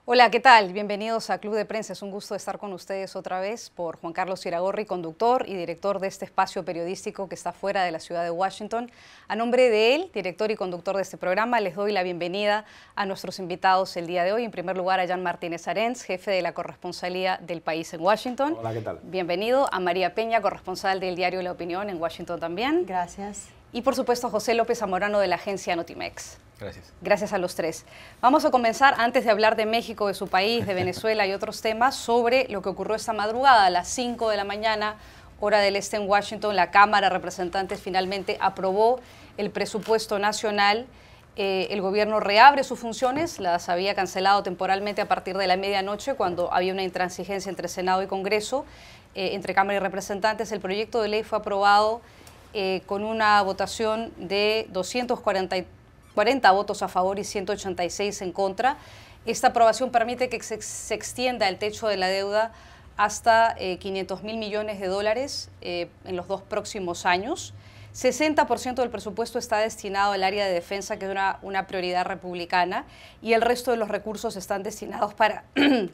Hola, ¿qué tal? Bienvenidos a Club de Prensa. Es un gusto estar con ustedes otra vez por Juan Carlos Iragorri, conductor y director de este espacio periodístico que está fuera de la ciudad de Washington. A nombre de él, director y conductor de este programa, les doy la bienvenida a nuestros invitados el día de hoy. En primer lugar, a Jan Martínez Arens, jefe de la corresponsalía del país en Washington. Hola, ¿qué tal? Bienvenido. A María Peña, corresponsal del diario La Opinión en Washington también. Gracias. Y por supuesto, a José López Zamorano de la agencia Notimex. Gracias. Gracias a los tres. Vamos a comenzar, antes de hablar de México, de su país, de Venezuela y otros temas, sobre lo que ocurrió esta madrugada. A las 5 de la mañana, hora del este en Washington, la Cámara de Representantes finalmente aprobó el presupuesto nacional. El gobierno reabre sus funciones, las había cancelado temporalmente a partir de la medianoche cuando había una intransigencia entre Senado y Congreso, entre Cámara y Representantes. El proyecto de ley fue aprobado con una votación de 240 votos a favor y 186 en contra. Esta aprobación permite que se extienda el techo de la deuda hasta 500.000 millones de dólares en los 2 próximos años. 60% del presupuesto está destinado al área de defensa, que es una prioridad republicana, y el resto de los recursos están destinados para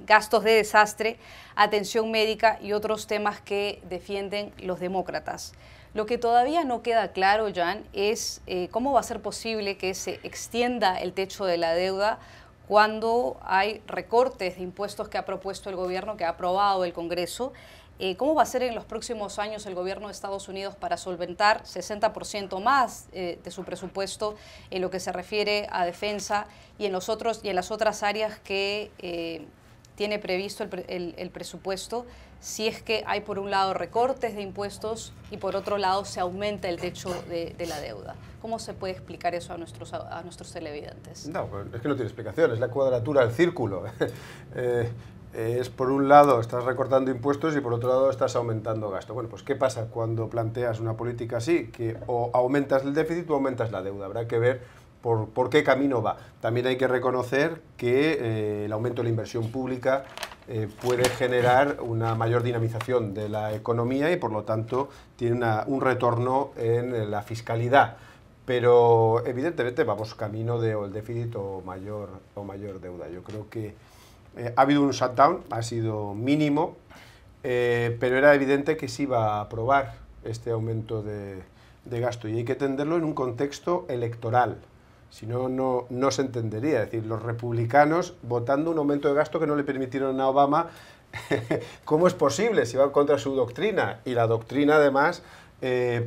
gastos de desastre, atención médica y otros temas que defienden los demócratas. Lo que todavía no queda claro, Jan, es cómo va a ser posible que se extienda el techo de la deuda cuando hay recortes de impuestos que ha propuesto el gobierno, que ha aprobado el Congreso. ¿Cómo va a ser en los próximos años el gobierno de Estados Unidos para solventar 60% más de su presupuesto en lo que se refiere a defensa y en las otras áreas que tiene previsto el presupuesto, si es que hay por un lado recortes de impuestos y por otro lado se aumenta el techo de la deuda? ¿Cómo se puede explicar eso a nuestros televidentes? No, es que no tiene explicación, es la cuadratura del círculo. Es por un lado estás recortando impuestos y por otro lado estás aumentando gasto. Bueno, pues ¿qué pasa cuando planteas una política así? Que o aumentas el déficit o aumentas la deuda. Habrá que ver por qué camino va. También hay que reconocer que el aumento de la inversión pública puede generar una mayor dinamización de la economía y por lo tanto tiene un retorno en la fiscalidad. Pero evidentemente vamos camino de o el déficit o mayor deuda. Yo creo que ha habido un shutdown, ha sido mínimo, pero era evidente que se iba a aprobar este aumento de gasto y hay que entenderlo en un contexto electoral. Si no, no se entendería. Es decir, los republicanos votando un aumento de gasto que no le permitieron a Obama, ¿cómo es posible? Si va contra su doctrina y la doctrina además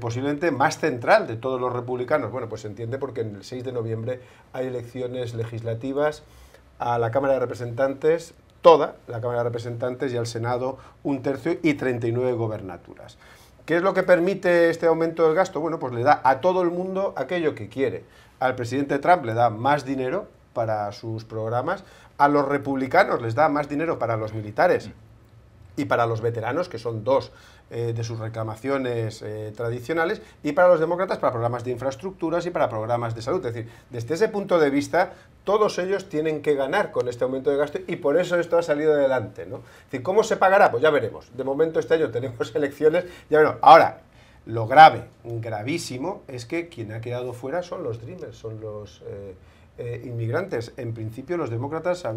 posiblemente más central de todos los republicanos. Bueno, pues se entiende porque en el 6 de noviembre hay elecciones legislativas a la Cámara de Representantes, toda la Cámara de Representantes y al Senado 1/3 y 39 gobernaturas. ¿Qué es lo que permite este aumento del gasto? Bueno, pues le da a todo el mundo aquello que quiere. Al presidente Trump le da más dinero para sus programas, a los republicanos les da más dinero para los militares y para los veteranos, que son dos de sus reclamaciones tradicionales, y para los demócratas para programas de infraestructuras y para programas de salud. Es decir, desde ese punto de vista, todos ellos tienen que ganar con este aumento de gasto y por eso esto ha salido adelante, ¿no? Es decir, ¿cómo se pagará? Pues ya veremos. De momento este año tenemos elecciones, ya veremos. Ahora, lo grave, gravísimo, es que quien ha quedado fuera son los Dreamers, son los inmigrantes. En principio los demócratas se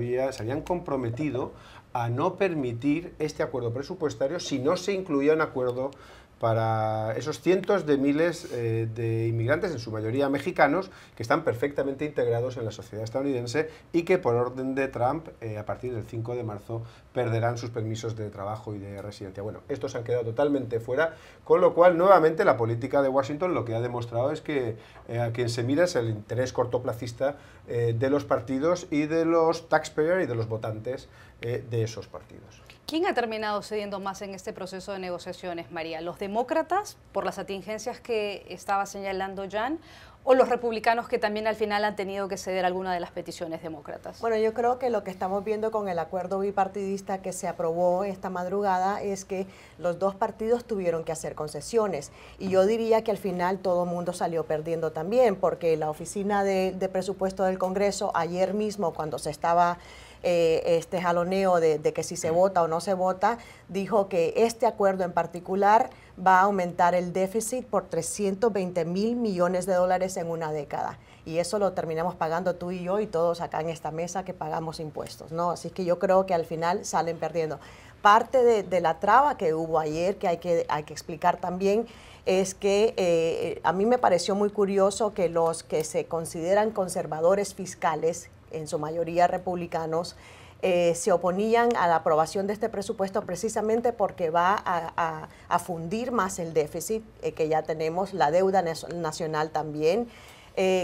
habían comprometido a no permitir este acuerdo presupuestario si no se incluía un acuerdo para esos cientos de miles de inmigrantes, en su mayoría mexicanos, que están perfectamente integrados en la sociedad estadounidense y que por orden de Trump, a partir del 5 de marzo, perderán sus permisos de trabajo y de residencia. Bueno, estos han quedado totalmente fuera, con lo cual, nuevamente, la política de Washington lo que ha demostrado es que a quien se mira es el interés cortoplacista de los partidos y de los taxpayers y de los votantes de esos partidos. ¿Quién ha terminado cediendo más en este proceso de negociaciones, María? ¿Los demócratas, por las atingencias que estaba señalando Jan, o los republicanos que también al final han tenido que ceder alguna de las peticiones demócratas? Bueno, yo creo que lo que estamos viendo con el acuerdo bipartidista que se aprobó esta madrugada es que los dos partidos tuvieron que hacer concesiones. Y yo diría que al final todo el mundo salió perdiendo también, porque la Oficina de Presupuesto del Congreso ayer mismo, cuando se estaba este jaloneo de que si se vota o no se vota, dijo que este acuerdo en particular va a aumentar el déficit por 320 mil millones de dólares en una década. y eso lo terminamos pagando tú y yo y todos acá en esta mesa que pagamos impuestos, ¿no? Así que yo creo que al final salen perdiendo. Parte de la traba que hubo ayer, que hay que explicar también, es que a mí me pareció muy curioso que los que se consideran conservadores fiscales, en su mayoría republicanos, se oponían a la aprobación de este presupuesto precisamente porque va a fundir más el déficit que ya tenemos, la deuda nacional también.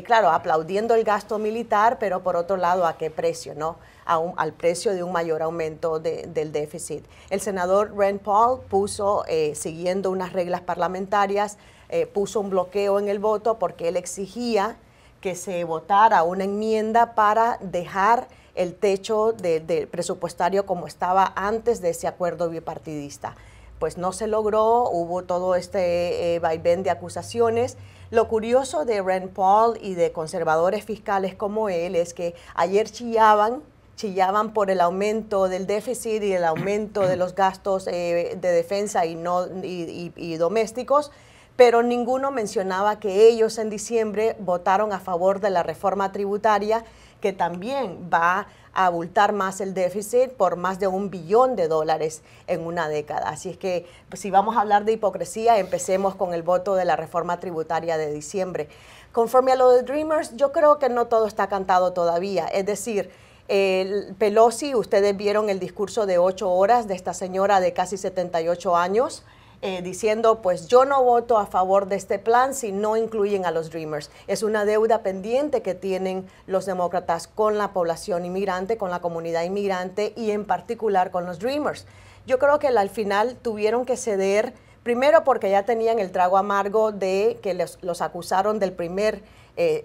Claro, aplaudiendo el gasto militar, pero por otro lado, ¿a qué precio, no? Al precio de un mayor aumento del déficit. El senador Rand Paul puso, siguiendo unas reglas parlamentarias, puso un bloqueo en el voto porque él exigía que se votara una enmienda para dejar el techo de presupuestario como estaba antes de ese acuerdo bipartidista. Pues no se logró, hubo todo este vaivén de acusaciones. Lo curioso de Rand Paul y de conservadores fiscales como él es que ayer chillaban por el aumento del déficit y el aumento de los gastos de defensa y domésticos, pero ninguno mencionaba que ellos en diciembre votaron a favor de la reforma tributaria, que también va a abultar más el déficit por más de $1 billón en una década. Así es que pues, si vamos a hablar de hipocresía, empecemos con el voto de la reforma tributaria de diciembre. Conforme a lo de Dreamers, yo creo que no todo está cantado todavía. Es decir, Pelosi, ustedes vieron el discurso de 8 horas de esta señora de casi 78 años, diciendo, pues yo no voto a favor de este plan si no incluyen a los Dreamers. Es una deuda pendiente que tienen los demócratas con la población inmigrante, con la comunidad inmigrante y en particular con los Dreamers. Yo creo que al final tuvieron que ceder, primero porque ya tenían el trago amargo de que los acusaron del primer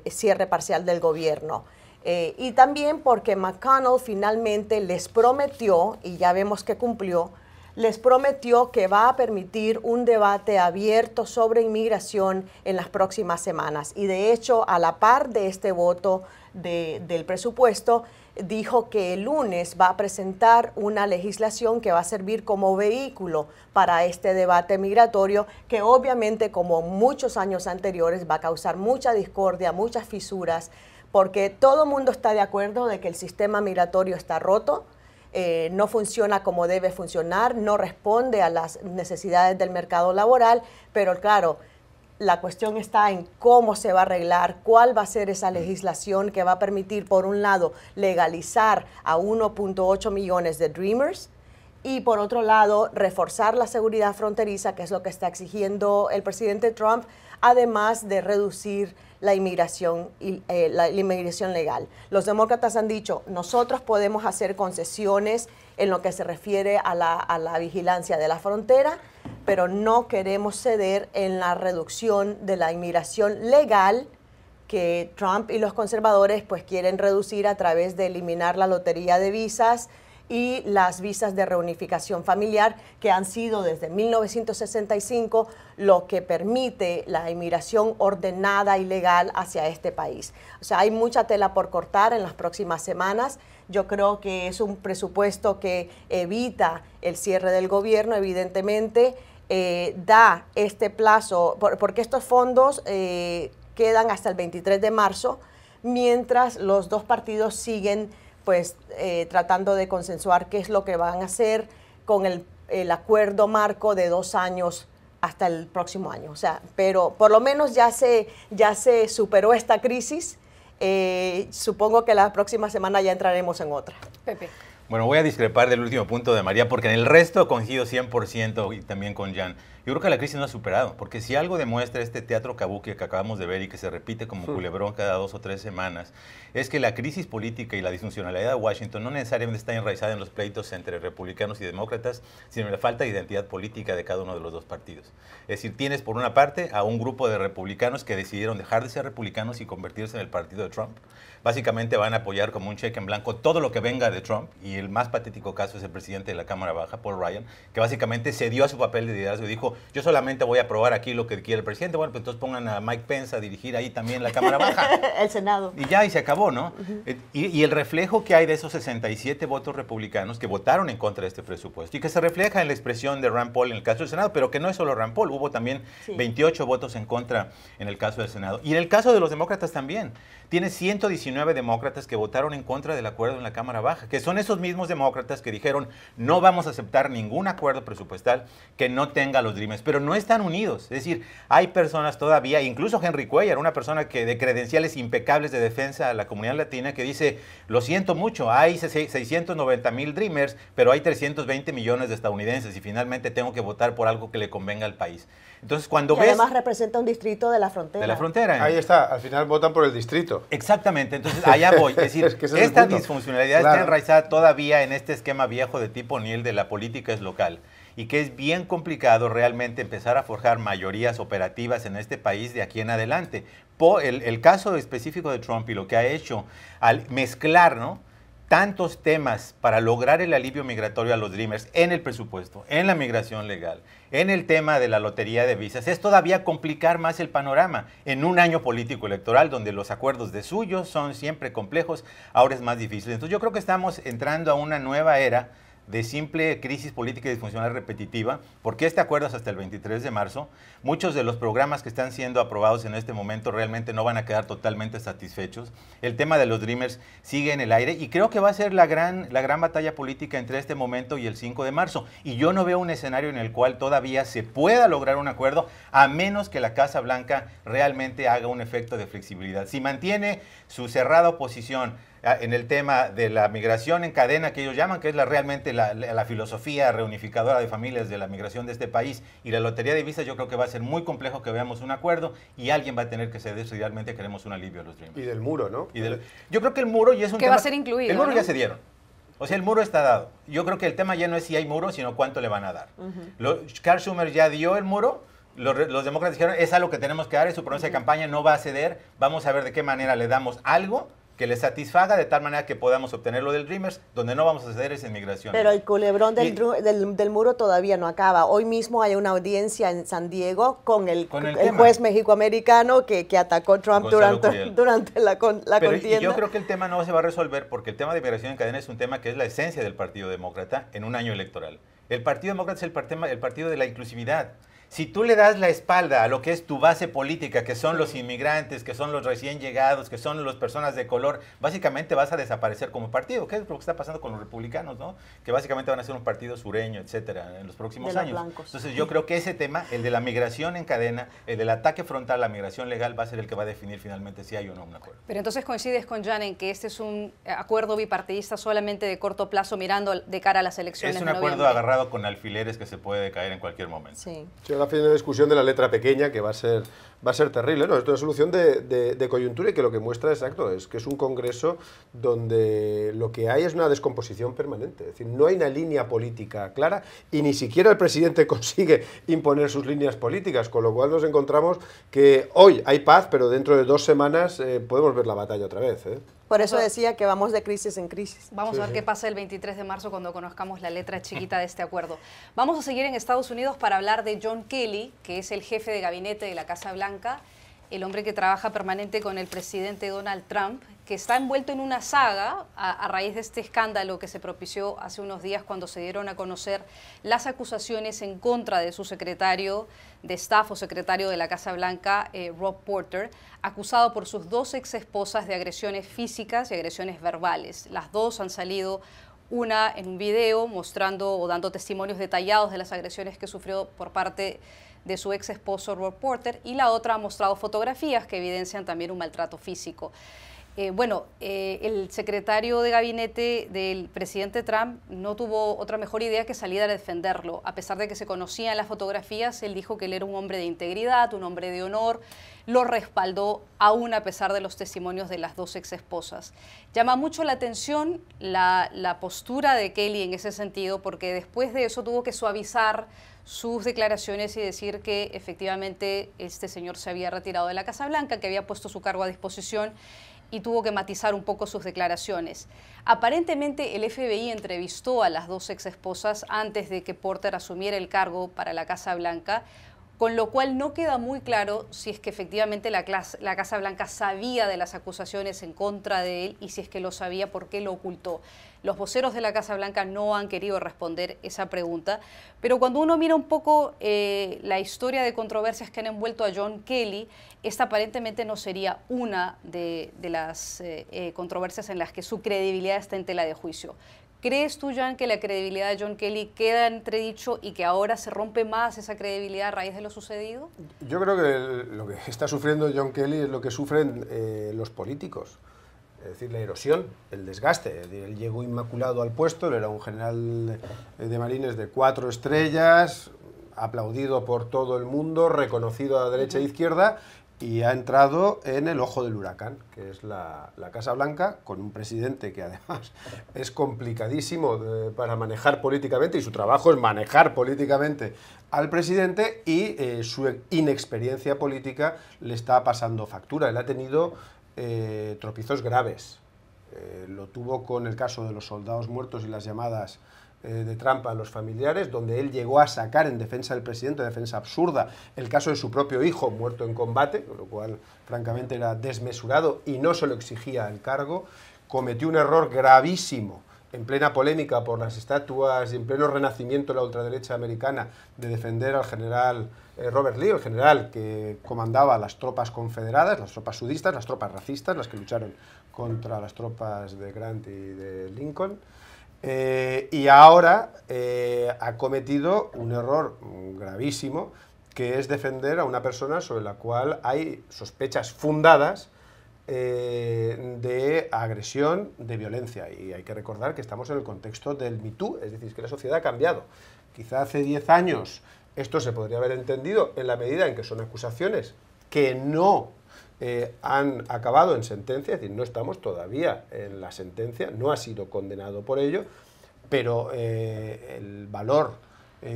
cierre parcial del gobierno. Y también porque McConnell finalmente les prometió, y ya vemos que cumplió, les prometió que va a permitir un debate abierto sobre inmigración en las próximas semanas. Y de hecho, a la par de este voto del presupuesto, dijo que el lunes va a presentar una legislación que va a servir como vehículo para este debate migratorio, que obviamente, como muchos años anteriores, va a causar mucha discordia, muchas fisuras, porque todo el mundo está de acuerdo de que el sistema migratorio está roto, no funciona como debe funcionar, no responde a las necesidades del mercado laboral, pero claro, la cuestión está en cómo se va a arreglar, cuál va a ser esa legislación que va a permitir, por un lado, legalizar a 1.8 millones de Dreamers y, por otro lado, reforzar la seguridad fronteriza, que es lo que está exigiendo el presidente Trump, además de reducir la inmigración legal. Los demócratas han dicho, nosotros podemos hacer concesiones en lo que se refiere a la vigilancia de la frontera, pero no queremos ceder en la reducción de la inmigración legal que Trump y los conservadores pues quieren reducir a través de eliminar la lotería de visas y las visas de reunificación familiar, que han sido desde 1965 lo que permite la inmigración ordenada y legal hacia este país. O sea, hay mucha tela por cortar en las próximas semanas. Yo creo que es un presupuesto que evita el cierre del gobierno, evidentemente, da este plazo, porque estos fondos quedan hasta el 23 de marzo, mientras los dos partidos siguen pues tratando de consensuar qué es lo que van a hacer con el acuerdo marco de 2 años hasta el próximo año. O sea, pero por lo menos ya se superó esta crisis. Supongo que la próxima semana ya entraremos en otra. Pepe. Bueno, voy a discrepar del último punto de María, porque en el resto coincido 100% y también con Jan. Yo creo que la crisis no ha superado, porque si algo demuestra este teatro kabuki que acabamos de ver y que se repite como culebrón cada 2 o 3 semanas, es que la crisis política y la disfuncionalidad de Washington no necesariamente está enraizada en los pleitos entre republicanos y demócratas, sino en la falta de identidad política de cada uno de los dos partidos. Es decir, tienes por una parte a un grupo de republicanos que decidieron dejar de ser republicanos y convertirse en el partido de Trump. Básicamente van a apoyar como un cheque en blanco todo lo que venga de Trump, y el más patético caso es el presidente de la Cámara Baja, Paul Ryan, que básicamente cedió a su papel de liderazgo y dijo, yo solamente voy a aprobar aquí lo que quiere el presidente. Bueno, pues entonces pongan a Mike Pence a dirigir ahí también la Cámara Baja. El Senado. Y ya, y se acabó, ¿no? Y el reflejo que hay de esos 67 votos republicanos que votaron en contra de este presupuesto y que se refleja en la expresión de Rand Paul en el caso del Senado, pero que no es solo Rand Paul, hubo también 28 votos en contra en el caso del Senado. Y en el caso de los demócratas también. Tiene 119 demócratas que votaron en contra del acuerdo en la Cámara Baja, que son esos mismos demócratas que dijeron no vamos a aceptar ningún acuerdo presupuestal que no tenga los Dreamers, pero no están unidos. Es decir, hay personas todavía, incluso Henry Cuellar, una persona que de credenciales impecables de defensa a la comunidad latina, que dice, lo siento mucho, hay 690,000 Dreamers, pero hay 320 millones de estadounidenses y finalmente tengo que votar por algo que le convenga al país. Entonces, cuando ves... además representa un distrito de la frontera. De la frontera. Ahí está, al final votan por el distrito. Exactamente, entonces allá voy. Es decir, Es que ese es el esta punto. disfuncionalidad está enraizada todavía en este esquema viejo de tipo O'Neill de la política es local y que es bien complicado realmente empezar a forjar mayorías operativas en este país de aquí en adelante. El caso específico de Trump y lo que ha hecho al mezclar, ¿no?, tantos temas para lograr el alivio migratorio a los Dreamers en el presupuesto, en la migración legal, en el tema de la lotería de visas, es todavía complicar más el panorama en un año político electoral donde los acuerdos de suyos son siempre complejos, ahora es más difícil. Entonces yo creo que estamos entrando a una nueva era de simple crisis política y disfuncional repetitiva, porque este acuerdo es hasta el 23 de marzo. Muchos de los programas que están siendo aprobados en este momento realmente no van a quedar totalmente satisfechos. El tema de los Dreamers sigue en el aire y creo que va a ser la gran batalla política entre este momento y el 5 de marzo. Y yo no veo un escenario en el cual todavía se pueda lograr un acuerdo, a menos que la Casa Blanca realmente haga un efecto de flexibilidad. Si mantiene su cerrada oposición en el tema de la migración en cadena, que ellos llaman, que es realmente la filosofía reunificadora de familias de la migración de este país, y la lotería de visas, yo creo que va a ser muy complejo que veamos un acuerdo y alguien va a tener que ceder si realmente queremos un alivio a los Dreamers. Y del muro, ¿no? Yo creo que el muro ya es un tema... va a ser incluido, el muro, ¿no? ya se dieron. O sea, el muro está dado. Yo creo que el tema ya no es si hay muro, sino cuánto le van a dar. Carl Schumer ya dio el muro. Los demócratas dijeron, es algo que tenemos que dar, es su promesa de campaña, no va a ceder. Vamos a ver de qué manera le damos algo que le satisfaga de tal manera que podamos obtener lo del Dreamers, donde no vamos a ceder es en migración. Pero el culebrón del muro todavía no acaba. Hoy mismo hay una audiencia en San Diego con el juez mexicoamericano que atacó a Trump durante la contienda. Yo creo que el tema no se va a resolver porque el tema de migración en cadena es un tema que es la esencia del Partido Demócrata en un año electoral. El Partido Demócrata es el partido de la inclusividad. Si tú le das la espalda a lo que es tu base política, que son los inmigrantes, que son los recién llegados, que son las personas de color, básicamente vas a desaparecer como partido. ¿Qué es lo que está pasando con los republicanos, no? Que básicamente van a ser un partido sureño, etcétera, en los próximos años. Blancos. Entonces yo creo que ese tema, el de la migración en cadena, el del ataque frontal a la migración legal, va a ser el que va a definir finalmente si hay o no un acuerdo. Pero entonces coincides con Jan en que este es un acuerdo bipartidista solamente de corto plazo, mirando de cara a las elecciones. Es un de acuerdo noviembre. agarrado con alfileres que se puede caer en cualquier momento. Sí. Sí, ahora viene la discusión de la letra pequeña que va a ser terrible, ¿no? Esto es una solución de coyuntura y que lo que muestra, exacto, es que es un congreso donde lo que hay es una descomposición permanente. Es decir, no hay una línea política clara y ni siquiera el presidente consigue imponer sus líneas políticas, con lo cual nos encontramos que hoy hay paz, pero dentro de 2 semanas podemos ver la batalla otra vez, ¿eh? Por eso decía que vamos de crisis en crisis. Vamos a ver qué pasa el 23 de marzo cuando conozcamos la letra chiquita de este acuerdo. Vamos a seguir en Estados Unidos para hablar de John Kelly, que es el jefe de gabinete de la Casa Blanca, el hombre que trabaja permanente con el presidente Donald Trump, que está envuelto en una saga a raíz de este escándalo que se propició hace unos días cuando se dieron a conocer las acusaciones en contra de su secretario de Staff o secretario de la Casa Blanca, Rob Porter, acusado por sus 2 exesposas de agresiones físicas y agresiones verbales. Las 2 han salido, una en un video mostrando o dando testimonios detallados de las agresiones que sufrió por parte de su ex esposo Rob Porter, y la otra ha mostrado fotografías que evidencian también un maltrato físico. El secretario de gabinete del presidente Trump no tuvo otra mejor idea que salir a defenderlo. A pesar de que se conocían las fotografías, él dijo que él era un hombre de integridad, un hombre de honor, lo respaldó aún a pesar de los testimonios de las 2 exesposas. Llama mucho la atención la postura de Kelly en ese sentido, porque después de eso tuvo que suavizar sus declaraciones y decir que efectivamente este señor se había retirado de la Casa Blanca, que había puesto su cargo a disposición y tuvo que matizar un poco sus declaraciones. Aparentemente el FBI entrevistó a las dos exesposas antes de que Porter asumiera el cargo para la Casa Blanca, con lo cual no queda muy claro si es que efectivamente la Casa Blanca sabía de las acusaciones en contra de él y si es que lo sabía, ¿por qué lo ocultó? Los voceros de la Casa Blanca no han querido responder esa pregunta, pero cuando uno mira un poco la historia de controversias que han envuelto a John Kelly, esta aparentemente no sería una de las controversias en las que su credibilidad está en tela de juicio. ¿Crees tú, Jan, que la credibilidad de John Kelly queda entredicho y que ahora se rompe más esa credibilidad a raíz de lo sucedido? Yo creo que lo que está sufriendo John Kelly es lo que sufren los políticos. Es decir, la erosión, el desgaste. Es decir, él llegó inmaculado al puesto, él era un general de marines de 4 estrellas, aplaudido por todo el mundo, reconocido a derecha e izquierda, y ha entrado en el ojo del huracán, que es la Casa Blanca, con un presidente que además es complicadísimo para manejar políticamente, y su trabajo es manejar políticamente al presidente, y su inexperiencia política le está pasando factura. Él ha tenido tropiezos graves. Lo tuvo con el caso de los soldados muertos y las llamadas de trampa a los familiares, donde él llegó a sacar en defensa del presidente, defensa absurda, el caso de su propio hijo muerto en combate, con lo cual francamente era desmesurado y no se lo exigía el cargo. Cometió un error gravísimo en plena polémica por las estatuas y en pleno renacimiento de la ultraderecha americana de defender al general Robert Lee, el general que comandaba las tropas confederadas, las tropas sudistas, las tropas racistas, las que lucharon contra las tropas de Grant y de Lincoln. Y ahora ha cometido un error gravísimo, que es defender a una persona sobre la cual hay sospechas fundadas de agresión, de violencia. Y hay que recordar que estamos en el contexto del Me Too, es decir, que la sociedad ha cambiado. Quizá hace 10 años esto se podría haber entendido en la medida en que son acusaciones que no han acabado en sentencia, es decir, no estamos todavía en la sentencia, no ha sido condenado por ello, pero el valor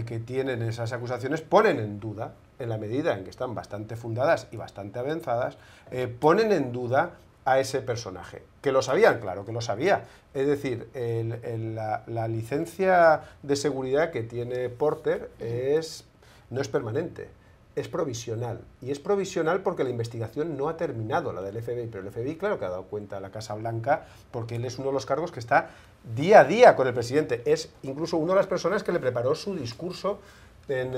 que tienen esas acusaciones ponen en duda, en la medida en que están bastante fundadas y bastante avanzadas, ponen en duda a ese personaje, que lo sabían, claro que lo sabía. Es decir, la licencia de seguridad que tiene Porter no es permanente, es provisional. Y es provisional porque la investigación no ha terminado, la del FBI, pero el FBI, claro que ha dado cuenta a la Casa Blanca, porque él es uno de los cargos que está día a día con el presidente. Es incluso una de las personas que le preparó su discurso del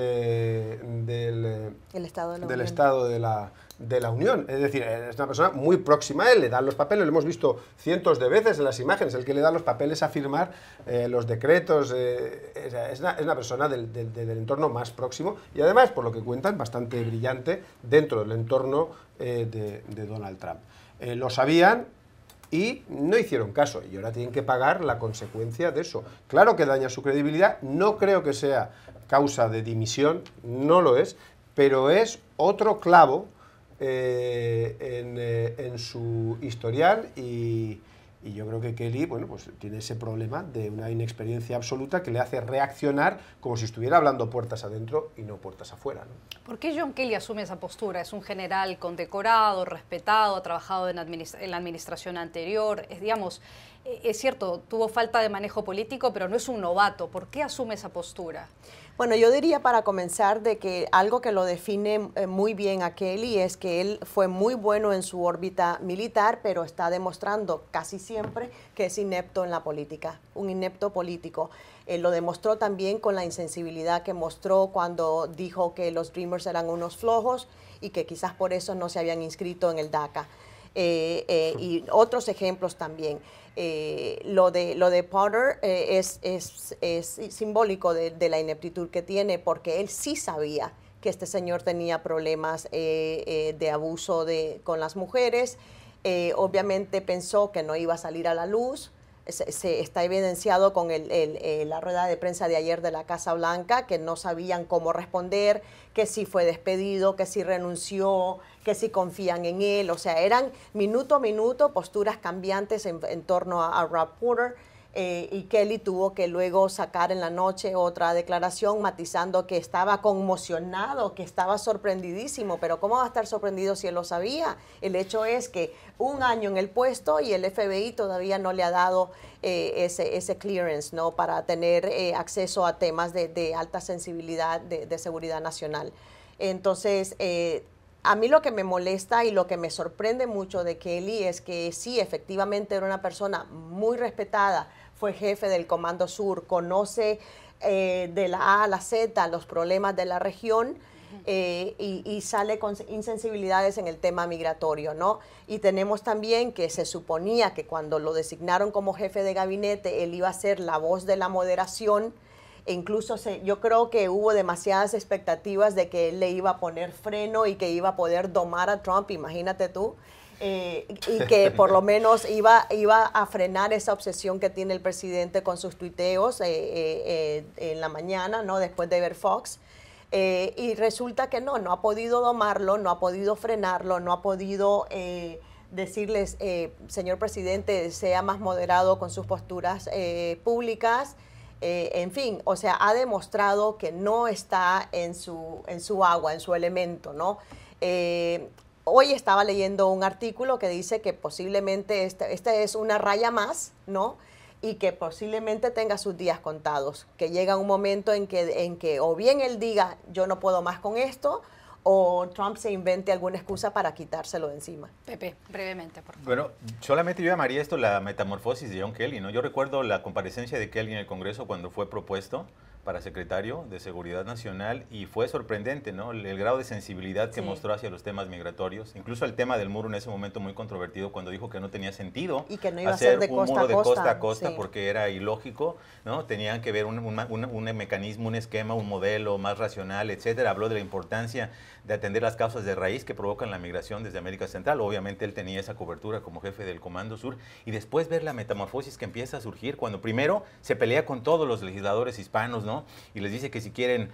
Estado de la Unión. Es decir, es una persona muy próxima a él, le dan los papeles, lo hemos visto cientos de veces en las imágenes, el que le da los papeles a firmar los decretos, es una persona del entorno más próximo, y además, por lo que cuentan, bastante brillante dentro del entorno de Donald Trump. Lo sabían y no hicieron caso, y ahora tienen que pagar la consecuencia de eso. Claro que daña su credibilidad, no creo que sea causa de dimisión, no lo es, pero es otro clavo en su historial, y yo creo que Kelly, bueno, pues tiene ese problema de una inexperiencia absoluta que le hace reaccionar como si estuviera hablando puertas adentro y no puertas afuera, ¿no? ¿Por qué John Kelly asume esa postura? Es un general condecorado, respetado, ha trabajado en la administración anterior, es cierto, tuvo falta de manejo político, pero no es un novato. ¿Por qué asume esa postura? Bueno, yo diría para comenzar de que algo que lo define muy bien a Kelly es que él fue muy bueno en su órbita militar, pero está demostrando casi siempre que es inepto en la política, un inepto político. Lo demostró también con la insensibilidad que mostró cuando dijo que los Dreamers eran unos flojos y que quizás por eso no se habían inscrito en el DACA. Y otros ejemplos también. Lo de Porter es simbólico de la ineptitud que tiene, porque él sí sabía que este señor tenía problemas de abuso con las mujeres. Obviamente pensó que no iba a salir a la luz. Se está evidenciado con la rueda de prensa de ayer de la Casa Blanca, que no sabían cómo responder, que si fue despedido, que si renunció, que si confían en él. O sea, eran minuto a minuto posturas cambiantes en torno a Rob Porter. y Kelly tuvo que luego sacar en la noche otra declaración matizando que estaba conmocionado, que estaba sorprendidísimo, pero ¿cómo va a estar sorprendido si él lo sabía? El hecho es que 1 año en el puesto y el FBI todavía no le ha dado ese clearance, ¿no?, para tener acceso a temas de alta sensibilidad de seguridad nacional. Entonces, a mí lo que me molesta y lo que me sorprende mucho de Kelly es que sí, efectivamente era una persona muy respetada, fue jefe del Comando Sur, conoce de la A a la Z los problemas de la región y sale con insensibilidades en el tema migratorio, ¿no? Y tenemos también que se suponía que cuando lo designaron como jefe de gabinete, él iba a ser la voz de la moderación. E incluso yo creo que hubo demasiadas expectativas de que él le iba a poner freno y que iba a poder domar a Trump, imagínate tú, y que por lo menos iba a frenar esa obsesión que tiene el presidente con sus tuiteos en la mañana, ¿no?, después de ver Fox. Y resulta que no ha podido domarlo, no ha podido frenarlo, no ha podido decirles, señor presidente, sea más moderado con sus posturas públicas. En fin, o sea, ha demostrado que no está en su agua, en su elemento, ¿no? Hoy estaba leyendo un artículo que dice que posiblemente esta es una raya más, ¿no?, y que posiblemente tenga sus días contados, que llega un momento en que o bien él diga, yo no puedo más con esto, o Trump se invente alguna excusa para quitárselo de encima. Pepe, brevemente, por favor. Bueno, solamente yo llamaría esto la metamorfosis de John Kelly, ¿no? Yo recuerdo la comparecencia de Kelly en el Congreso cuando fue propuesto para secretario de Seguridad Nacional y fue sorprendente, ¿no?, el grado de sensibilidad que mostró hacia los temas migratorios, incluso el tema del muro en ese momento muy controvertido cuando dijo que no tenía sentido y que no iba hacer a ser de un muro de costa a costa sí, porque era ilógico, ¿no? Tenían que ver un mecanismo, un esquema, un modelo más racional, etcétera. Habló de la importancia de atender las causas de raíz que provocan la migración desde América Central. Obviamente él tenía esa cobertura como jefe del Comando Sur y después ver la metamorfosis que empieza a surgir cuando primero se pelea con todos los legisladores hispanos, ¿no?, y les dice que si quieren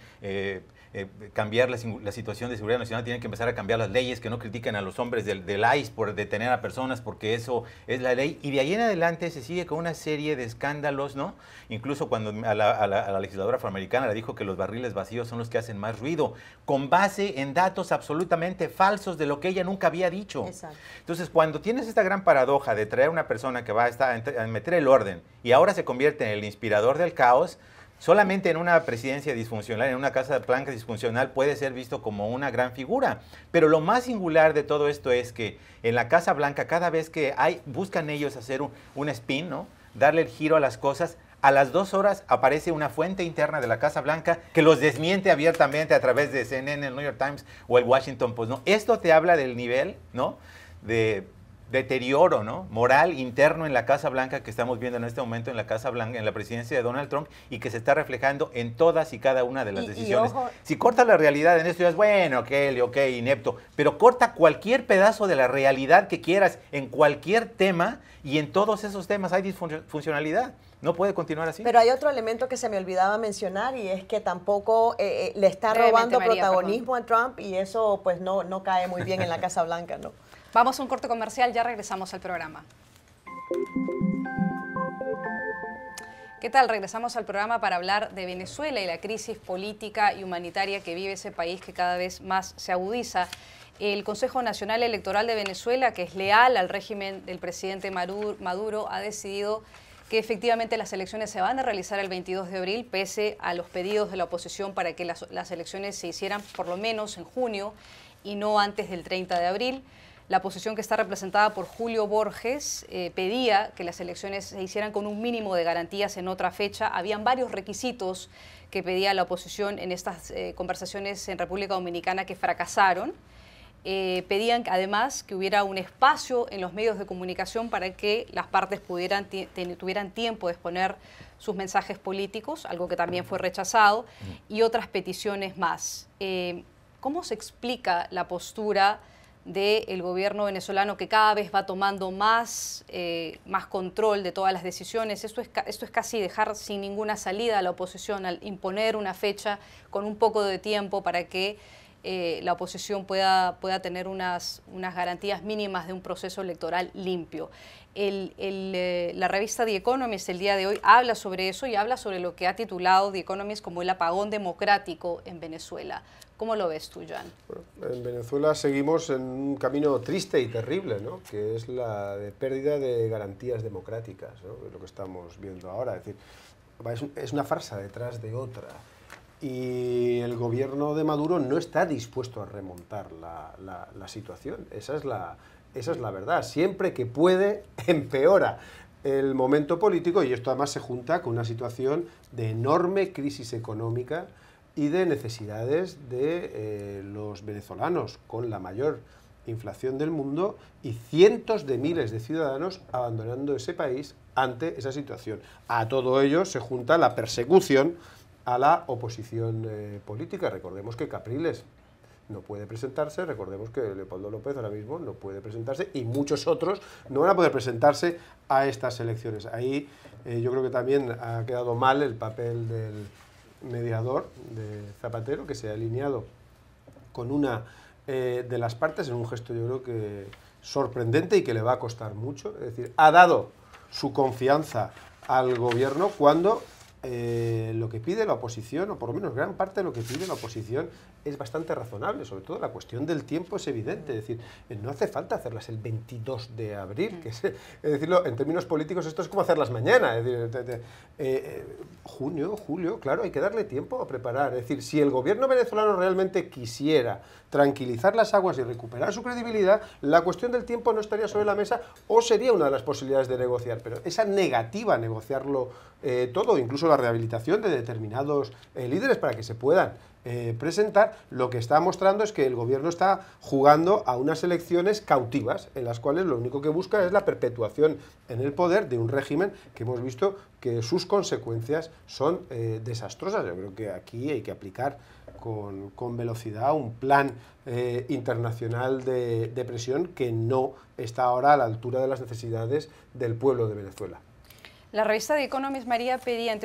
cambiar la situación de seguridad nacional tienen que empezar a cambiar las leyes, que no critiquen a los hombres del ICE por detener a personas porque eso es la ley. Y de ahí en adelante se sigue con una serie de escándalos, ¿no? Incluso cuando a la legisladora afroamericana le dijo que los barriles vacíos son los que hacen más ruido, con base en datos absolutamente falsos de lo que ella nunca había dicho. Exacto. Entonces, cuando tienes esta gran paradoja de traer a una persona que va a meter el orden y ahora se convierte en el inspirador del caos, solamente en una presidencia disfuncional, en una Casa Blanca disfuncional, puede ser visto como una gran figura. Pero lo más singular de todo esto es que en la Casa Blanca, cada vez que buscan ellos hacer un spin, ¿no?, darle el giro a las cosas, a las 2 horas aparece una fuente interna de la Casa Blanca que los desmiente abiertamente a través de CNN, el New York Times o el Washington Post, ¿no? Esto te habla del nivel, ¿no?, de deterioro, ¿no?, moral interno en la Casa Blanca que estamos viendo en este momento en la Casa Blanca, en la presidencia de Donald Trump, y que se está reflejando en todas y cada una de las decisiones. Si corta la realidad en esto, ya es bueno, Kelly, ok, inepto, pero corta cualquier pedazo de la realidad que quieras en cualquier tema y en todos esos temas hay disfuncionalidad. No puede continuar así. Pero hay otro elemento que se me olvidaba mencionar y es que tampoco le está robando protagonismo a Trump y eso pues no cae muy bien en la Casa Blanca, ¿no? Vamos a un corte comercial, ya regresamos al programa. ¿Qué tal? Regresamos al programa para hablar de Venezuela y la crisis política y humanitaria que vive ese país que cada vez más se agudiza. El Consejo Nacional Electoral de Venezuela, que es leal al régimen del presidente Maduro, ha decidido que efectivamente las elecciones se van a realizar el 22 de abril, pese a los pedidos de la oposición para que las elecciones se hicieran por lo menos en junio y no antes del 30 de abril. La oposición, que está representada por Julio Borges, pedía que las elecciones se hicieran con un mínimo de garantías en otra fecha. Habían varios requisitos que pedía la oposición en estas conversaciones en República Dominicana que fracasaron. Pedían además que hubiera un espacio en los medios de comunicación para que las partes tuvieran tiempo de exponer sus mensajes políticos, algo que también fue rechazado, y otras peticiones más. ¿Cómo se explica la postura del gobierno venezolano que cada vez va tomando más control de todas las decisiones? Esto es casi dejar sin ninguna salida a la oposición al imponer una fecha con un poco de tiempo para que la oposición pueda tener unas garantías mínimas de un proceso electoral limpio. La revista The Economist el día de hoy habla sobre eso y habla sobre lo que ha titulado The Economist como el apagón democrático en Venezuela. ¿Cómo lo ves tú, Jan? Bueno, en Venezuela seguimos en un camino triste y terrible, ¿no? Que es la de pérdida de garantías democráticas, ¿no? Es lo que estamos viendo ahora. Es decir, es una farsa detrás de otra. Y el gobierno de Maduro no está dispuesto a remontar la situación. Esa es la verdad. Siempre que puede, empeora el momento político, y esto además se junta con una situación de enorme crisis económica y de necesidades de los venezolanos, con la mayor inflación del mundo y cientos de miles de ciudadanos abandonando ese país ante esa situación. A todo ello se junta la persecución a la oposición política. Recordemos que Capriles no puede presentarse, recordemos que Leopoldo López ahora mismo no puede presentarse y muchos otros no van a poder presentarse a estas elecciones. Ahí yo creo que también ha quedado mal el papel del mediador de Zapatero, que se ha alineado con una de las partes en un gesto yo creo que sorprendente y que le va a costar mucho. Es decir, ha dado su confianza al gobierno cuando lo que pide la oposición, o por lo menos gran parte de lo que pide la oposición, es bastante razonable. Sobre todo la cuestión del tiempo es evidente. Es decir, no hace falta hacerlas el 22 de abril, que es decirlo, en términos políticos esto es como hacerlas mañana. Es decir, junio, julio, claro, hay que darle tiempo a preparar. Es decir, si el gobierno venezolano realmente quisiera tranquilizar las aguas y recuperar su credibilidad, la cuestión del tiempo no estaría sobre la mesa o sería una de las posibilidades de negociar. Pero esa negativa a negociarlo todo, incluso la rehabilitación de determinados líderes para que se puedan presentar, lo que está mostrando es que el gobierno está jugando a unas elecciones cautivas, en las cuales lo único que busca es la perpetuación en el poder de un régimen que hemos visto que sus consecuencias son desastrosas. Yo creo que aquí hay que aplicar con velocidad un plan internacional de presión que no está ahora a la altura de las necesidades del pueblo de Venezuela. La revista The Economist, María, pedía,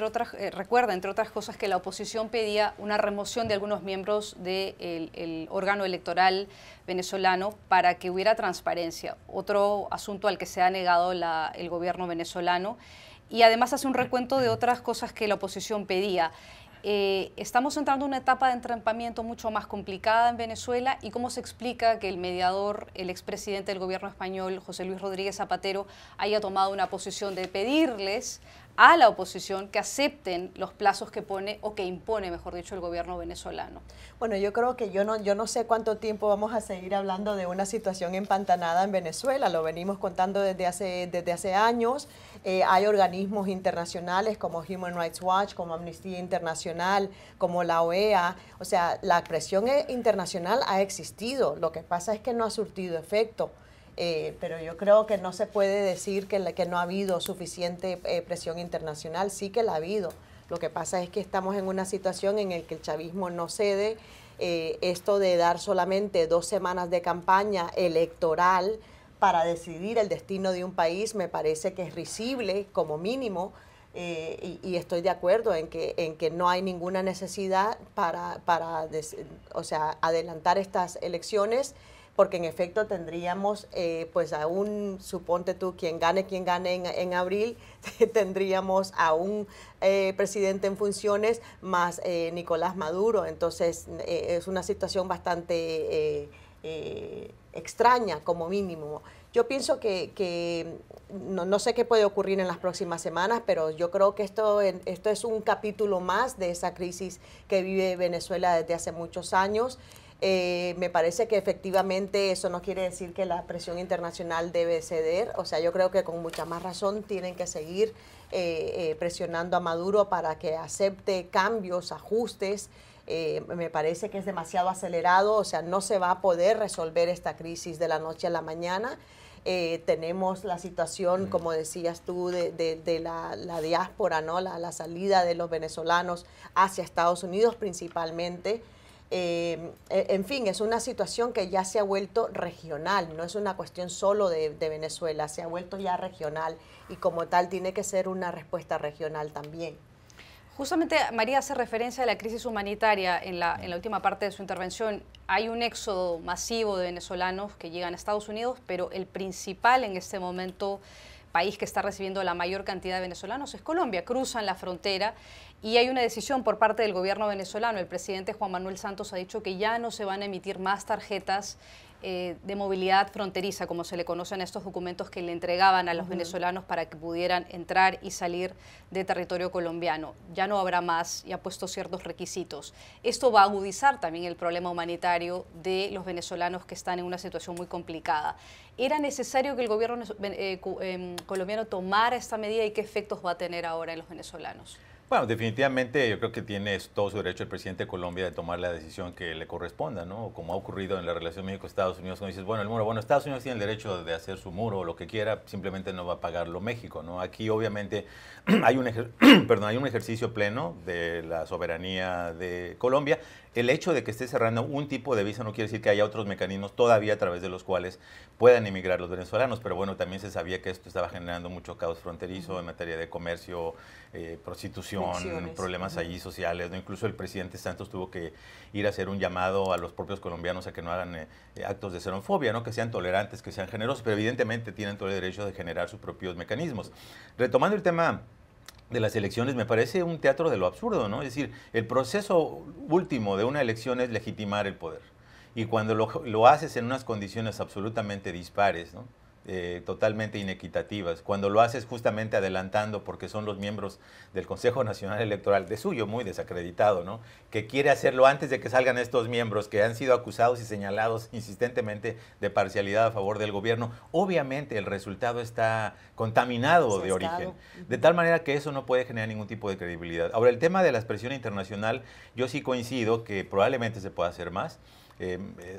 recuerda, entre otras cosas, que la oposición pedía una remoción de algunos miembros del órgano electoral venezolano para que hubiera transparencia. Otro asunto al que se ha negado el gobierno venezolano. Y además hace un recuento de otras cosas que la oposición pedía. Estamos entrando en una etapa de entrampamiento mucho más complicada en Venezuela, y cómo se explica que el mediador, el expresidente del gobierno español, José Luis Rodríguez Zapatero, haya tomado una posición de pedirles a la oposición que acepten los plazos que pone, o que impone, mejor dicho, el gobierno venezolano. Bueno, yo creo que yo no sé cuánto tiempo vamos a seguir hablando de una situación empantanada en Venezuela. Lo venimos contando desde hace años. Hay organismos internacionales como Human Rights Watch, como Amnistía Internacional, como la OEA. O sea, la presión internacional ha existido. Lo que pasa es que no ha surtido efecto. Pero yo creo que no se puede decir que no ha habido suficiente presión internacional. Sí que la ha habido. Lo que pasa es que estamos en una situación en la que el chavismo no cede. Esto de dar solamente 2 semanas de campaña electoral para decidir el destino de un país me parece que es risible como mínimo. Y estoy de acuerdo en que no hay ninguna necesidad para adelantar estas elecciones, porque en efecto tendríamos, pues aún, suponte tú, quien gane en abril, tendríamos a un presidente en funciones más Nicolás Maduro. Entonces es una situación bastante extraña como mínimo. Yo pienso que no sé qué puede ocurrir en las próximas semanas, pero yo creo que esto es un capítulo más de esa crisis que vive Venezuela desde hace muchos años. Me parece que efectivamente eso no quiere decir que la presión internacional debe ceder. O sea, yo creo que con mucha más razón tienen que seguir presionando a Maduro para que acepte cambios, ajustes. Me parece que es demasiado acelerado. O sea, no se va a poder resolver esta crisis de la noche a la mañana. Tenemos la situación, como decías tú, de la diáspora, ¿no? La salida de los venezolanos hacia Estados Unidos principalmente. En fin, es una situación que ya se ha vuelto regional, no es una cuestión solo de Venezuela, se ha vuelto ya regional, y como tal tiene que ser una respuesta regional también. Justamente María hace referencia a la crisis humanitaria en la última parte de su intervención. Hay un éxodo masivo de venezolanos que llegan a Estados Unidos, pero el principal en este momento país que está recibiendo la mayor cantidad de venezolanos es Colombia. Cruzan la frontera y hay una decisión por parte del gobierno venezolano. El presidente Juan Manuel Santos ha dicho que ya no se van a emitir más tarjetas de movilidad fronteriza, como se le conocen a estos documentos que le entregaban a los venezolanos para que pudieran entrar y salir de territorio colombiano. Ya no habrá más y ha puesto ciertos requisitos. Esto va a agudizar también el problema humanitario de los venezolanos que están en una situación muy complicada. ¿Era necesario que el gobierno colombiano tomara esta medida y qué efectos va a tener ahora en los venezolanos? Bueno, definitivamente yo creo que tiene todo su derecho el presidente de Colombia de tomar la decisión que le corresponda, ¿no? Como ha ocurrido en la relación México-Estados Unidos, cuando dices, bueno, el muro, bueno, Estados Unidos tiene el derecho de hacer su muro o lo que quiera, simplemente no va a pagarlo México, ¿no? Aquí obviamente hay un ejercicio pleno de la soberanía de Colombia. El hecho de que esté cerrando un tipo de visa no quiere decir que haya otros mecanismos todavía a través de los cuales puedan emigrar los venezolanos, pero bueno, también se sabía que esto estaba generando mucho caos fronterizo en materia de comercio, prostitución, problemas allí sociales, ¿no? Incluso el presidente Santos tuvo que ir a hacer un llamado a los propios colombianos a que no hagan actos de xenofobia, ¿no? Que sean tolerantes, que sean generosos, pero evidentemente tienen todo el derecho de generar sus propios mecanismos. Retomando el tema de las elecciones, me parece un teatro de lo absurdo, ¿no? Es decir, el proceso último de una elección es legitimar el poder. Y cuando lo haces en unas condiciones absolutamente dispares, ¿no? Totalmente inequitativas, cuando lo haces justamente adelantando porque son los miembros del Consejo Nacional Electoral, de suyo muy desacreditado, ¿no? Que quiere hacerlo antes de que salgan estos miembros que han sido acusados y señalados insistentemente de parcialidad a favor del gobierno, obviamente el resultado está contaminado de origen, de tal manera que eso no puede generar ningún tipo de credibilidad. Ahora, el tema de la expresión internacional, yo sí coincido que probablemente se pueda hacer más.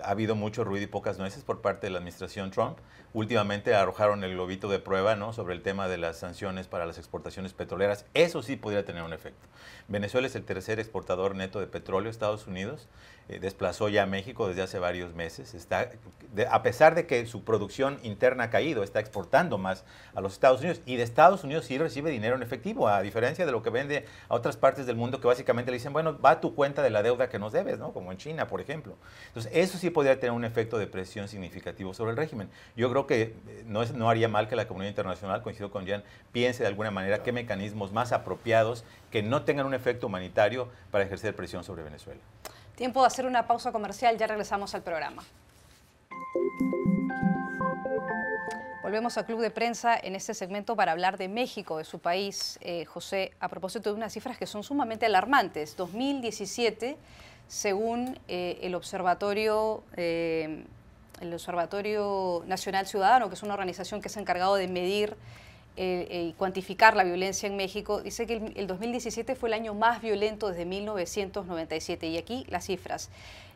Ha habido mucho ruido y pocas nueces por parte de la administración Trump. Últimamente arrojaron el globito de prueba, ¿no? Sobre el tema de las sanciones para las exportaciones petroleras. Eso sí podría tener un efecto. Venezuela es el tercer exportador neto de petróleo de Estados Unidos. Desplazó ya a México desde hace varios meses. A pesar de que su producción interna ha caído, está exportando más a los Estados Unidos. Y de Estados Unidos sí recibe dinero en efectivo, a diferencia de lo que vende a otras partes del mundo que básicamente le dicen, bueno, va a tu cuenta de la deuda que nos debes, ¿no? Como en China, por ejemplo. Entonces, eso sí podría tener un efecto de presión significativo sobre el régimen. Yo creo que no haría mal que la comunidad internacional, coincido con Jan, piense de alguna manera qué mecanismos más apropiados que no tengan un efecto humanitario para ejercer presión sobre Venezuela. Tiempo de hacer una pausa comercial, ya regresamos al programa. Volvemos al Club de Prensa en este segmento para hablar de México, de su país. José, a propósito de unas cifras que son sumamente alarmantes. 2017, según el Observatorio Nacional Ciudadano, que es una organización que se ha encargado de medir y cuantificar la violencia en México, dice que el 2017 fue el año más violento desde 1997. Y aquí las cifras.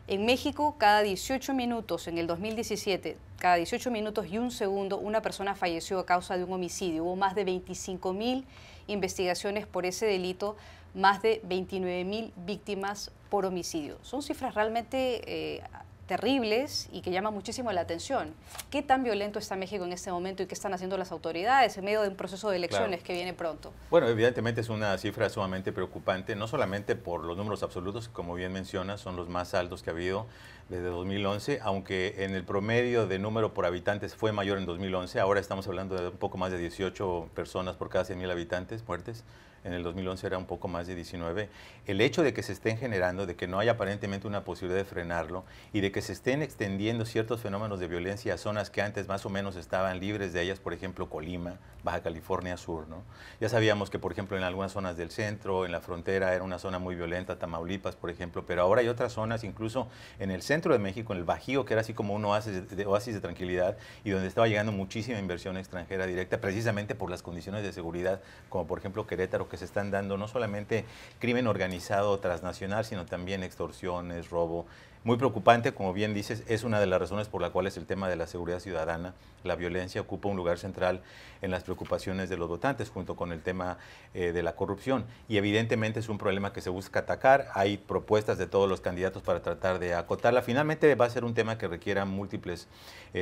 En México, cada 18 minutos, en el 2017, cada 18 minutos y un segundo, una persona falleció a causa de un homicidio. Hubo más de 25.000 investigaciones por ese delito, más de 29.000 víctimas por homicidio. Son cifras realmente terribles y que llaman muchísimo la atención. ¿Qué tan violento está México en este momento y qué están haciendo las autoridades en medio de un proceso de elecciones que viene pronto? Bueno, evidentemente es una cifra sumamente preocupante, no solamente por los números absolutos, que como bien mencionas, son los más altos que ha habido desde 2011, aunque en el promedio de número por habitantes fue mayor en 2011, ahora estamos hablando de un poco más de 18 personas por cada 100.000 habitantes muertes. En el 2011 era un poco más de 19. El hecho de que se estén generando, de que no haya aparentemente una posibilidad de frenarlo y de que se estén extendiendo ciertos fenómenos de violencia a zonas que antes más o menos estaban libres de ellas, por ejemplo, Colima, Baja California Sur, ¿no? Ya sabíamos que, por ejemplo, en algunas zonas del centro, en la frontera, era una zona muy violenta, Tamaulipas, por ejemplo, pero ahora hay otras zonas, incluso en el centro de México, en el Bajío, que era así como un oasis de tranquilidad y donde estaba llegando muchísima inversión extranjera directa, precisamente por las condiciones de seguridad, como por ejemplo Querétaro, que se están dando no solamente crimen organizado transnacional, sino también extorsiones, robo, muy preocupante, como bien dices, es una de las razones por las cuales el tema de la seguridad ciudadana, la violencia, ocupa un lugar central en las preocupaciones de los votantes, junto con el tema de la corrupción. Y evidentemente es un problema que se busca atacar. Hay propuestas de todos los candidatos para tratar de acotarla. Finalmente va a ser un tema que requiera múltiples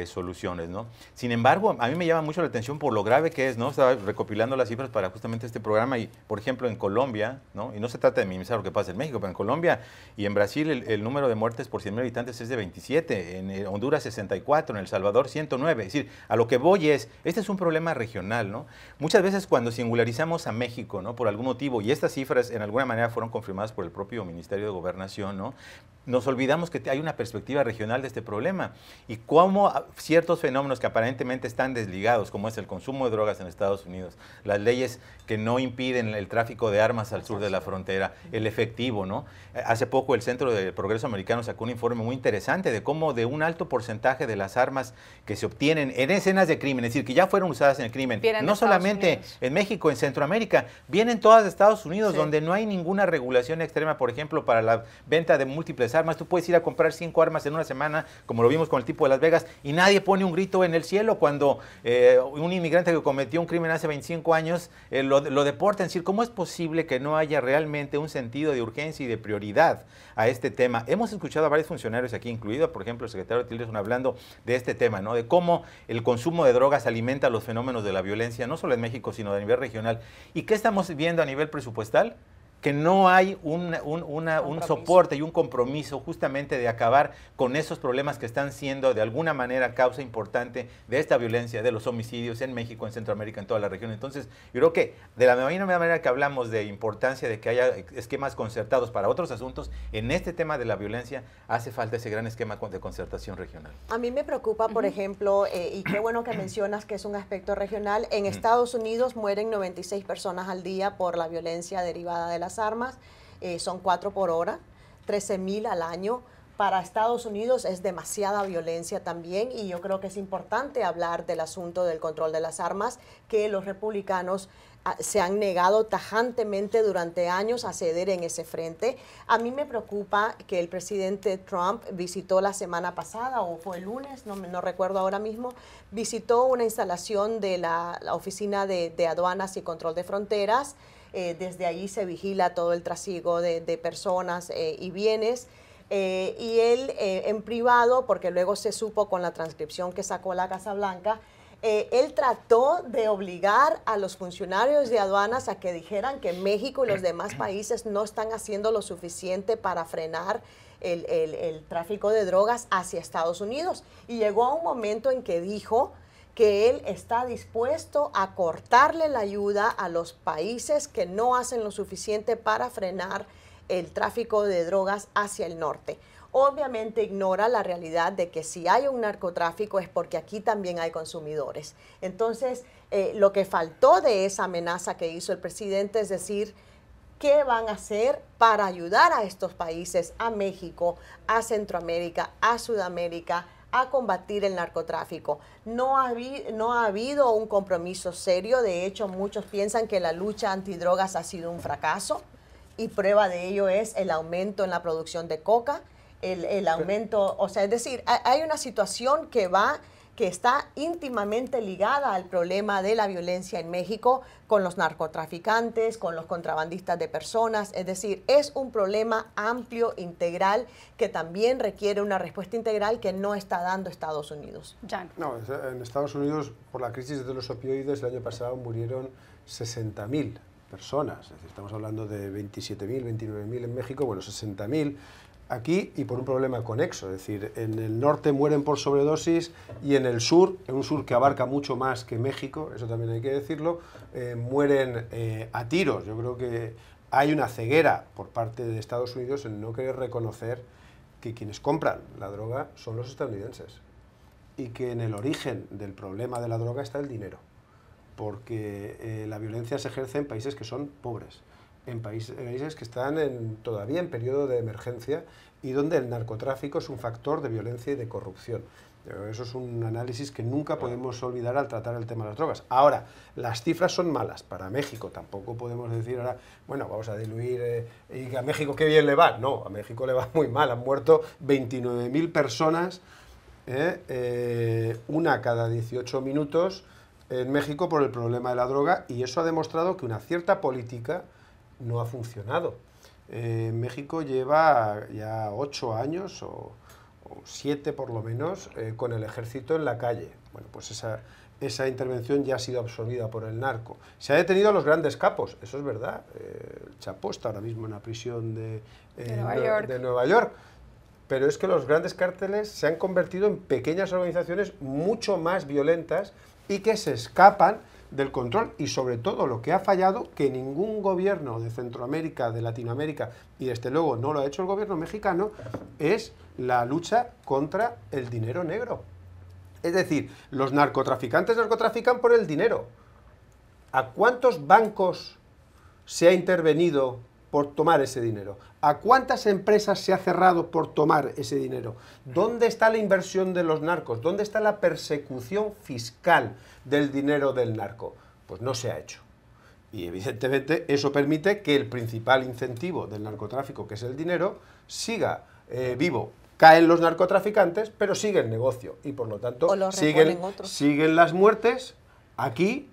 soluciones, ¿no? Sin embargo, a mí me llama mucho la atención por lo grave que es, ¿no? Estaba recopilando las cifras para justamente este programa y, por ejemplo, en Colombia, ¿no? Y no se trata de minimizar lo que pasa en México, pero en Colombia y en Brasil el número de muertes por 100,000 habitantes es de 27, en Honduras 64, en El Salvador 109. Es decir, a lo que voy este es un problema regional, ¿no? Muchas veces cuando singularizamos a México, ¿no? Por algún motivo, y estas cifras en alguna manera fueron confirmadas por el propio Ministerio de Gobernación, ¿no? Nos olvidamos que hay una perspectiva regional de este problema y cómo ciertos fenómenos que aparentemente están desligados, como es el consumo de drogas en Estados Unidos, las leyes que no impiden el tráfico de armas al sur de la frontera, el efectivo, ¿no? Hace poco el Centro de Progreso Americano sacó un informe muy interesante de cómo de un alto porcentaje de las armas que se obtienen en escenas de crimen, es decir, que ya fueron usadas en el crimen, no solamente en México, en Centroamérica, vienen todas de Estados Unidos, sí, donde no hay ninguna regulación extrema, por ejemplo, para la venta de múltiples armas. Tú puedes ir a comprar 5 armas en una semana, como lo vimos con el tipo de Las Vegas, y nadie pone un grito en el cielo cuando un inmigrante que cometió un crimen hace 25 años lo deportan. Es decir, ¿cómo es posible que no haya realmente un sentido de urgencia y de prioridad a este tema? Hemos escuchado a varios funcionarios aquí, incluido, por ejemplo, el secretario Tillerson, hablando de este tema, ¿no? De cómo el consumo de drogas alimenta los fenómenos de la violencia, no solo en México, sino a nivel regional. ¿Y qué estamos viendo a nivel presupuestal? Que no hay un soporte y un compromiso justamente de acabar con esos problemas que están siendo de alguna manera causa importante de esta violencia, de los homicidios en México, en Centroamérica, en toda la región. Entonces, yo creo que de la misma manera que hablamos de importancia de que haya esquemas concertados para otros asuntos, en este tema de la violencia hace falta ese gran esquema de concertación regional. A mí me preocupa, por ejemplo, y qué bueno que mencionas que es un aspecto regional, en Estados Unidos mueren 96 personas al día por la violencia derivada de las armas, son 4 por hora, 13,000 al año. Para Estados Unidos es demasiada violencia también y yo creo que es importante hablar del asunto del control de las armas, que los republicanos se han negado tajantemente durante años a ceder en ese frente. A mí me preocupa que el presidente Trump visitó la semana pasada, o fue el lunes, no recuerdo ahora mismo, visitó una instalación de la Oficina de Aduanas y Control de Fronteras. Desde ahí se vigila todo el trasiego de personas y bienes. Y él en privado, porque luego se supo con la transcripción que sacó la Casa Blanca, él trató de obligar a los funcionarios de aduanas a que dijeran que México y los demás países no están haciendo lo suficiente para frenar el tráfico de drogas hacia Estados Unidos. Y llegó a un momento en que dijo que él está dispuesto a cortarle la ayuda a los países que no hacen lo suficiente para frenar el tráfico de drogas hacia el norte. Obviamente ignora la realidad de que si hay un narcotráfico es porque aquí también hay consumidores. Entonces, lo que faltó de esa amenaza que hizo el presidente es decir, ¿qué van a hacer para ayudar a estos países, a México, a Centroamérica, a Sudamérica, a combatir el narcotráfico? No ha habido un compromiso serio. De hecho, muchos piensan que la lucha antidrogas ha sido un fracaso y prueba de ello es el aumento en la producción de coca, el aumento, o sea, es decir, hay una situación que está íntimamente ligada al problema de la violencia en México con los narcotraficantes, con los contrabandistas de personas. Es decir, es un problema amplio, integral, que también requiere una respuesta integral que no está dando Estados Unidos. Jan. No, en Estados Unidos, por la crisis de los opioides, el año pasado murieron 60,000 personas. Es decir, estamos hablando de 27,000, 29,000 en México, bueno, 60,000 aquí, y por un problema conexo. Es decir, en el norte mueren por sobredosis y en el sur, en un sur que abarca mucho más que México, eso también hay que decirlo, mueren a tiros. Yo creo que hay una ceguera por parte de Estados Unidos en no querer reconocer que quienes compran la droga son los estadounidenses y que en el origen del problema de la droga está el dinero, porque la violencia se ejerce en países que son pobres, en países que están todavía en periodo de emergencia y donde el narcotráfico es un factor de violencia y de corrupción. Eso es un análisis que nunca podemos olvidar al tratar el tema de las drogas. Ahora, las cifras son malas para México. Tampoco podemos decir ahora, bueno, vamos a diluir y a México qué bien le va. No, a México le va muy mal. Han muerto 29.000 personas, una cada 18 minutos en México por el problema de la droga, y eso ha demostrado que una cierta política no ha funcionado. México lleva ya 8 años o 7 por lo menos, con el ejército en la calle. Bueno, pues esa intervención ya ha sido absorbida por el narco. Se ha detenido a los grandes capos, eso es verdad. El Chapo está ahora mismo en la prisión de Nueva York. Pero es que los grandes cárteles se han convertido en pequeñas organizaciones mucho más violentas y que se escapan del control, y sobre todo lo que ha fallado, que ningún gobierno de Centroamérica, de Latinoamérica, y desde luego no lo ha hecho el gobierno mexicano, es la lucha contra el dinero negro. Es decir, los narcotraficantes narcotrafican por el dinero. ¿A cuántos bancos se ha intervenido por tomar ese dinero? ¿A cuántas empresas se ha cerrado por tomar ese dinero? ¿Dónde está la inversión de los narcos? ¿Dónde está la persecución fiscal del dinero del narco? Pues no se ha hecho. Y evidentemente eso permite que el principal incentivo del narcotráfico, que es el dinero, siga vivo. Caen los narcotraficantes, pero sigue el negocio. Y por lo tanto siguen las muertes aquí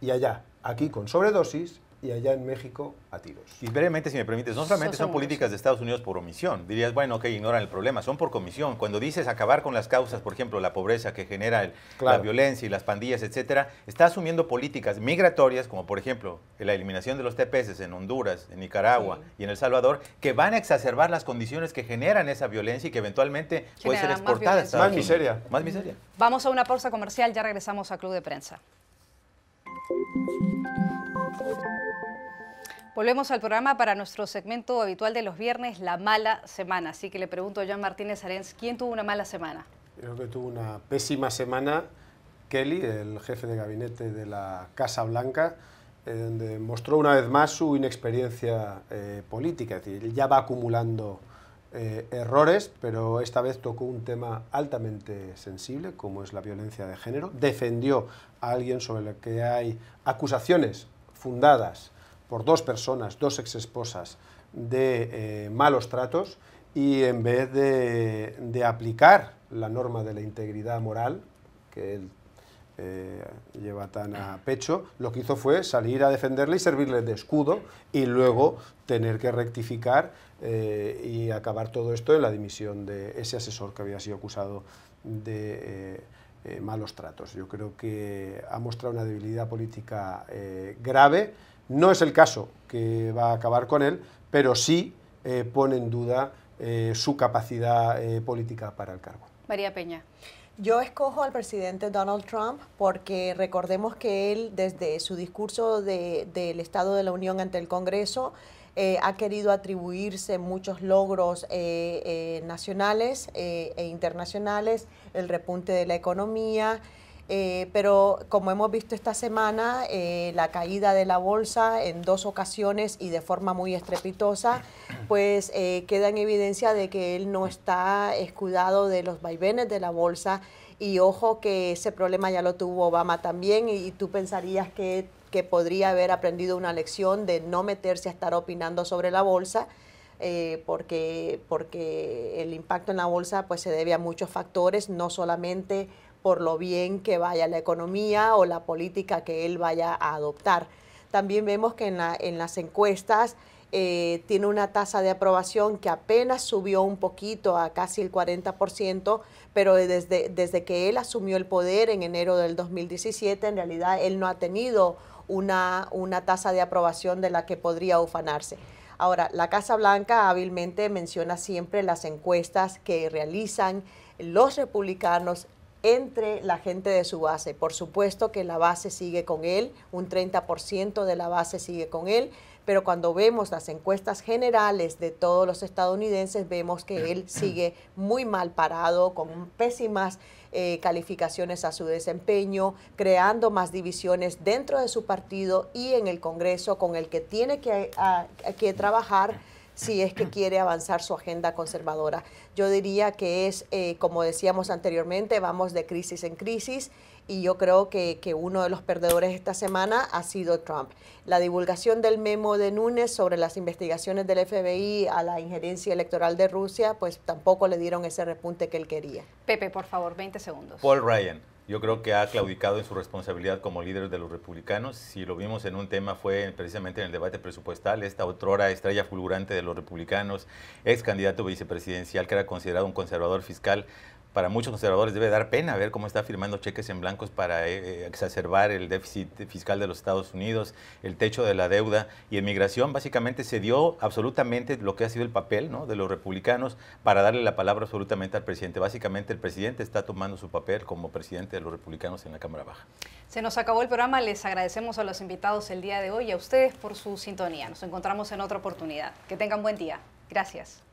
y allá. Aquí con sobredosis y allá en México a tiros. Y brevemente, si me permites, no solamente son políticas de Estados Unidos por omisión. Dirías, bueno, ok, ignoran el problema, son por comisión. Cuando dices acabar con las causas, por ejemplo, la pobreza que genera la violencia y las pandillas, etcétera, está asumiendo políticas migratorias, como por ejemplo la eliminación de los TPS en Honduras, en Nicaragua y en El Salvador, que van a exacerbar las condiciones que generan esa violencia y que eventualmente puede ser exportada. Más miseria. Más miseria. Vamos a una pausa comercial, ya regresamos a Club de Prensa. Volvemos al programa para nuestro segmento habitual de los viernes, La Mala Semana. Así que le pregunto a Joan Martínez Arens, ¿quién tuvo una mala semana? Creo que tuvo una pésima semana Kelly, el jefe de gabinete de la Casa Blanca, donde mostró una vez más su inexperiencia política. Es decir, él ya va acumulando errores, pero esta vez tocó un tema altamente sensible, como es la violencia de género. Defendió a alguien sobre el que hay acusaciones fundadas por 2 personas, 2 exesposas, de malos tratos, y en vez de aplicar la norma de la integridad moral, que él lleva tan a pecho, lo que hizo fue salir a defenderle y servirle de escudo, y luego tener que rectificar y acabar todo esto en la dimisión de ese asesor que había sido acusado de malos tratos. Yo creo que ha mostrado una debilidad política grave. No es el caso que va a acabar con él, pero sí pone en duda su capacidad política para el cargo. María Peña. Yo escojo al presidente Donald Trump porque recordemos que él, desde su discurso del Estado de la Unión ante el Congreso, ha querido atribuirse muchos logros nacionales e internacionales, el repunte de la economía, pero como hemos visto esta semana, la caída de la bolsa en 2 ocasiones y de forma muy estrepitosa, pues queda en evidencia de que él no está escudado de los vaivenes de la bolsa, y ojo que ese problema ya lo tuvo Obama también, y tú pensarías que podría haber aprendido una lección de no meterse a estar opinando sobre la bolsa, porque el impacto en la bolsa pues se debe a muchos factores, no solamente por lo bien que vaya la economía o la política que él vaya a adoptar. También vemos que en las encuestas tiene una tasa de aprobación que apenas subió un poquito a casi el 40%, pero desde que él asumió el poder en enero del 2017, en realidad él no ha tenido una tasa de aprobación de la que podría ufanarse. Ahora, la Casa Blanca hábilmente menciona siempre las encuestas que realizan los republicanos entre la gente de su base. Por supuesto que la base sigue con él, un 30% de la base sigue con él, pero cuando vemos las encuestas generales de todos los estadounidenses, vemos que él sigue muy mal parado, con pésimas calificaciones a su desempeño, creando más divisiones dentro de su partido y en el Congreso, con el que tiene que trabajar si es que quiere avanzar su agenda conservadora. Yo diría que es, como decíamos anteriormente, vamos de crisis en crisis, y yo creo que uno de los perdedores esta semana ha sido Trump. La divulgación del memo de Nunes sobre las investigaciones del FBI a la injerencia electoral de Rusia, pues tampoco le dieron ese repunte que él quería. Pepe, por favor, 20 segundos. Paul Ryan, yo creo que ha claudicado en su responsabilidad como líder de los republicanos. Si lo vimos en un tema fue precisamente en el debate presupuestal, esta otrora estrella fulgurante de los republicanos, ex candidato vicepresidencial que era considerado un conservador fiscal. Para muchos conservadores debe dar pena ver cómo está firmando cheques en blancos para exacerbar el déficit fiscal de los Estados Unidos, el techo de la deuda, y en migración básicamente se dio absolutamente lo que ha sido el papel, ¿no?, de los republicanos para darle la palabra absolutamente al presidente. Básicamente el presidente está tomando su papel como presidente de los republicanos en la Cámara Baja. Se nos acabó el programa, les agradecemos a los invitados el día de hoy y a ustedes por su sintonía. Nos encontramos en otra oportunidad. Que tengan buen día. Gracias.